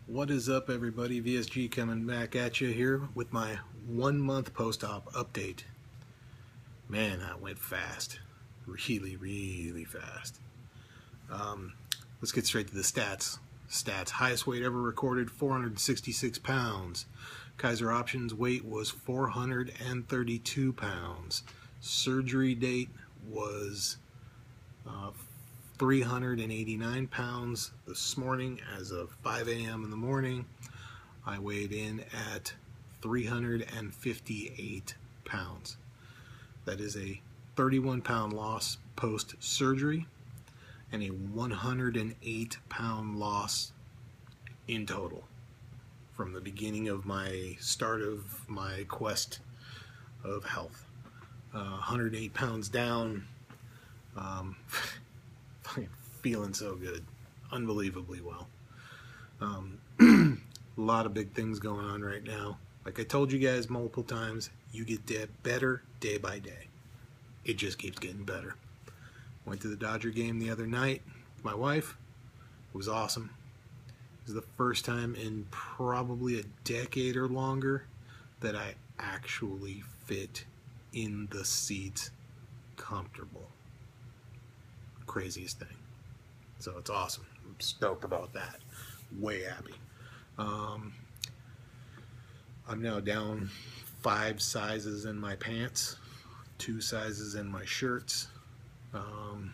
What is up, everybody? VSG coming back at you here with my 1 month post-op update. Man, that went fast. Really fast. Let's get straight to the stats. Highest weight ever recorded, 466 pounds. Kaiser options weight was 432 pounds. Surgery date was 389 pounds this morning. As of 5 a.m. in the morning, I weighed in at 358 pounds. That is a 31-pound loss post-surgery and a 108-pound loss in total from the beginning of my start of my quest of health. 108 pounds down. Feeling so good, unbelievably well. A lot of big things going on right now. Like I told you guys multiple times, you get better day by day. It just keeps getting better. Went to the Dodger game the other night with my wife. It was awesome. It was the first time in probably a decade or longer that I actually fit in the seats comfortable. Craziest thing. So it's awesome. I'm stoked about that. Way happy. I'm now down 5 sizes in my pants, 2 sizes in my shirts. I'm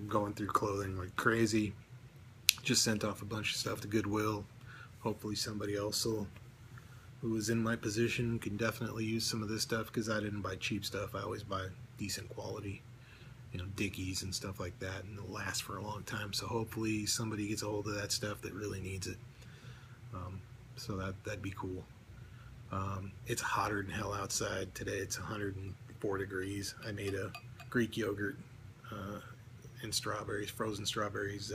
going through clothing like crazy. Just sent off a bunch of stuff to Goodwill. Hopefully somebody else who is in my position can definitely use some of this stuff, because I didn't buy cheap stuff. I always buy decent quality, you know, Dickies and stuff like that, and it'll last for a long time. So hopefully somebody gets a hold of that stuff that really needs it. So that'd be cool. It's hotter than hell outside today. It's 104 degrees. I made a Greek yogurt and strawberries, frozen strawberries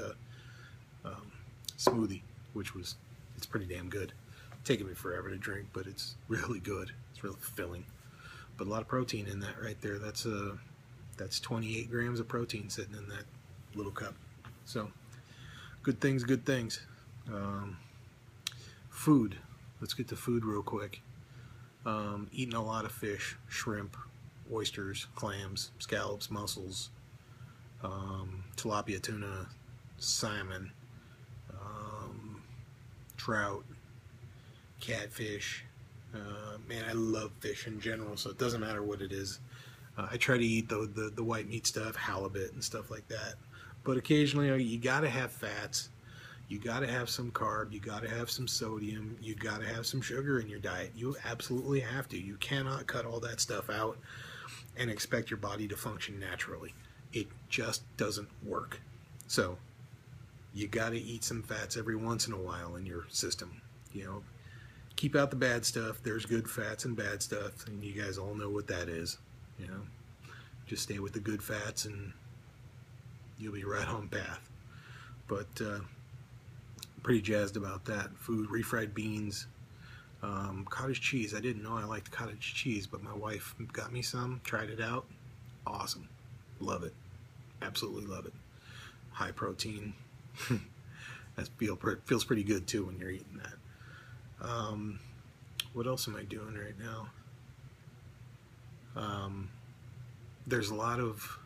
smoothie, it's pretty damn good. It's taken me forever to drink, but it's really good. It's really filling. But a lot of protein in that right there. That's 28 grams of protein sitting in that little cup. So good things. Food. Let's get to food real quick. Eating a lot of fish, shrimp, oysters, clams, scallops, mussels, tilapia, tuna, salmon, trout, catfish. Man, I love fish in general, so it doesn't matter what it is. I try to eat the white meat stuff, halibut and stuff like that. But occasionally you gotta have fats. You gotta have some carb. You gotta have some sodium. You gotta have some sugar in your diet. You absolutely have to. You cannot cut all that stuff out and expect your body to function naturally. It just doesn't work. So you gotta eat some fats every once in a while in your system. You know, keep out the bad stuff. There's good fats and bad stuff, and you guys all know what that is. You know, just stay with the good fats and you'll be right on path. But pretty jazzed about that. Food, refried beans, cottage cheese. I didn't know I liked cottage cheese, but my wife got me some, tried it out. Awesome. Love it. Absolutely love it. High protein. That feels pretty good too when you're eating that. What else am I doing right now? There's a lot of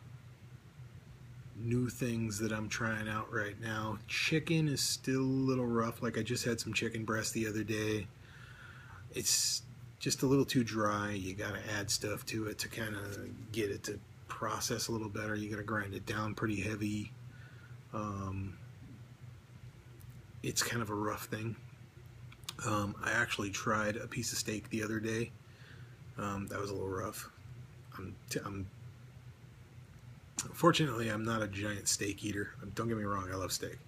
new things that I'm trying out right now. Chicken is still a little rough. Like I just had some chicken breast the other day. It's just a little too dry. You gotta add stuff to it to kind of get it to process a little better. You gotta grind it down pretty heavy. It's kind of a rough thing. I actually tried a piece of steak the other day. That was a little rough. Fortunately, I'm not a giant steak eater. Don't get me wrong, I love steak.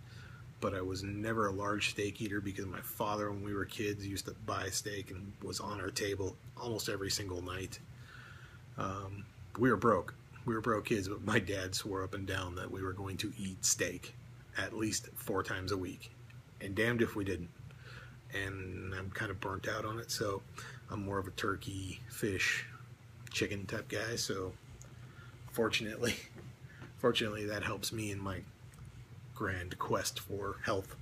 But I was never a large steak eater because my father, when we were kids, used to buy steak and was on our table almost every single night. We were broke. We were broke kids, but my dad swore up and down that we were going to eat steak at least 4 times a week. And damned if we didn't. And I'm kind of burnt out on it, so I'm more of a turkey, fish, chicken type guy. So fortunately that helps me in my grand quest for health.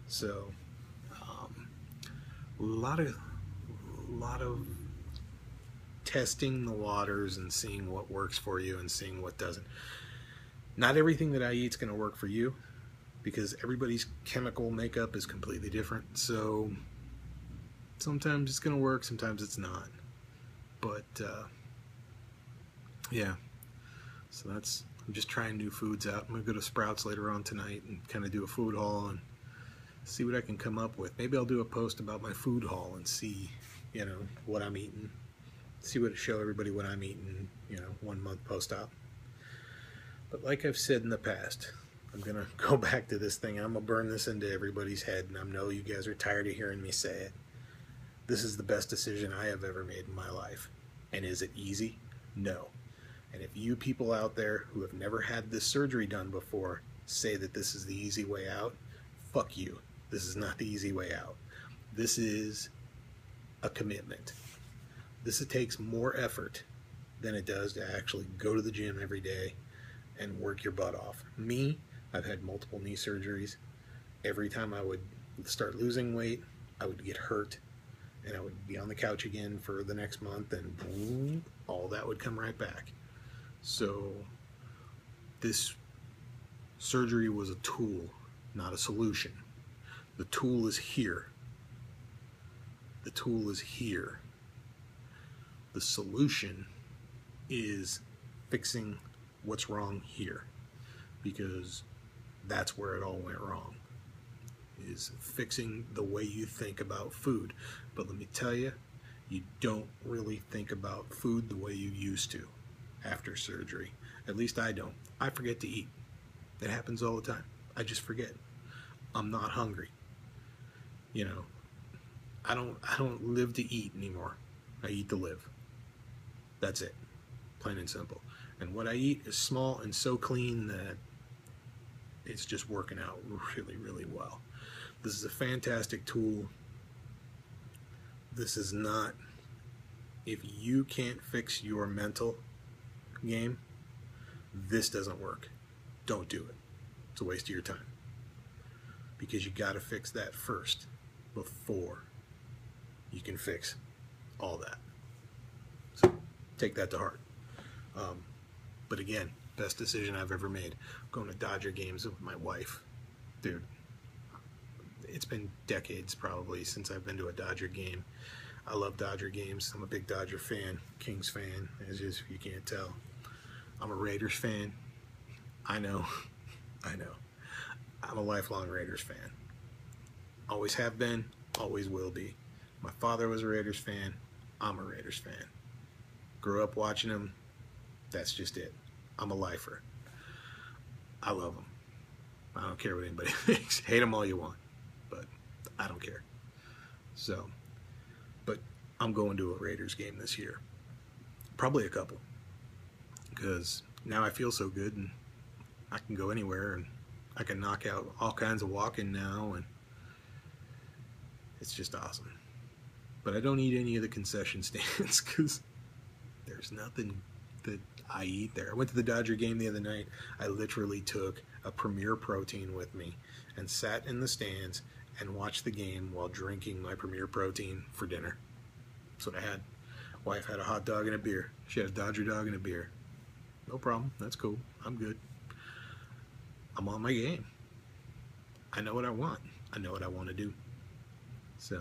So a lot of testing the waters and seeing what works for you and seeing what doesn't. Not everything that I eat is going to work for you, because everybody's chemical makeup is completely different. So sometimes it's going to work, sometimes it's not. But yeah, so I'm just trying new foods out. I'm going to go to Sprouts later on tonight and kind of do a food haul and see what I can come up with. Maybe I'll do a post about my food haul and see, what I'm eating. Show everybody what I'm eating, 1 month post-op. But like I've said in the past, I'm going to go back to this thing. I'm going to burn this into everybody's head, and I know you guys are tired of hearing me say it. This is the best decision I have ever made in my life. And is it easy? No. And if you people out there who have never had this surgery done before say that this is the easy way out, fuck you. This is not the easy way out. This is a commitment. This takes more effort than it does to actually go to the gym every day and work your butt off. Me, I've had multiple knee surgeries. Every time I would start losing weight, I would get hurt, and I would be on the couch again for the next month, and boom, all that would come right back. So this surgery was a tool, not a solution. The tool is here. The tool is here. The solution is fixing what's wrong here, because that's where it all went wrong, is fixing the way you think about food. But let me tell you, you don't really think about food the way you used to after surgery. At least I don't. I forget to eat. It happens all the time. I just forget. I'm not hungry. I don't live to eat anymore. I eat to live. That's it. Plain and simple. And what I eat is small and so clean that it's just working out really, really well. This is a fantastic tool. This is not, if you can't fix your mental game, this doesn't work. Don't do it. It's a waste of your time. Because you got to fix that first before you can fix all that. So take that to heart. But again, best decision I've ever made. Going to Dodger games with my wife. Dude, it's been decades probably since I've been to a Dodger game. I love Dodger games. I'm a big Dodger fan, Kings fan, as if you can't tell. I'm a Raiders fan. I know. I'm a lifelong Raiders fan. Always have been, always will be. My father was a Raiders fan. I'm a Raiders fan. Grew up watching them. That's just it. I'm a lifer. I love them. I don't care what anybody thinks. Hate them all you want, but I don't care. So, but I'm going to a Raiders game this year. Probably a couple. Because now I feel so good, and I can go anywhere, and I can knock out all kinds of walking now, and it's just awesome. But I don't eat any of the concession stands because there's nothing that I eat there. I went to the Dodger game the other night. I literally took a Premier Protein with me and sat in the stands and watched the game while drinking my Premier Protein for dinner. That's what I had. Wife had a hot dog and a beer. She had a Dodger dog and a beer. No problem. That's cool. I'm good. I'm on my game. I know what I want. I know what I want to do. So,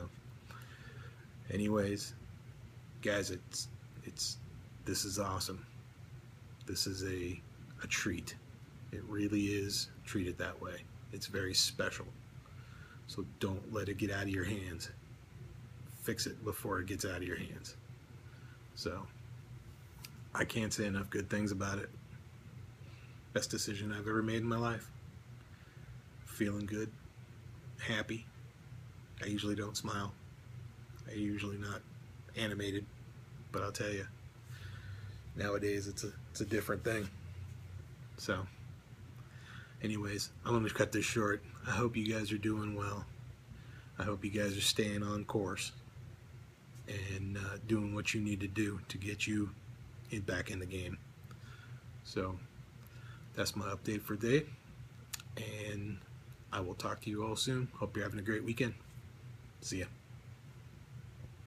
anyways, guys, this is awesome. This is a treat. It really is. Treat it that way. It's very special. So don't let it get out of your hands. Fix it before it gets out of your hands. So, I can't say enough good things about it. Best decision I've ever made in my life. Feeling good. Happy. I usually don't smile. I'm usually not animated. But I'll tell you, nowadays it's a different thing. So, anyways, I'm going to cut this short. I hope you guys are doing well. I hope you guys are staying on course and doing what you need to do to get you back in the game. So, that's my update for today. And I will talk to you all soon. Hope you're having a great weekend. See ya.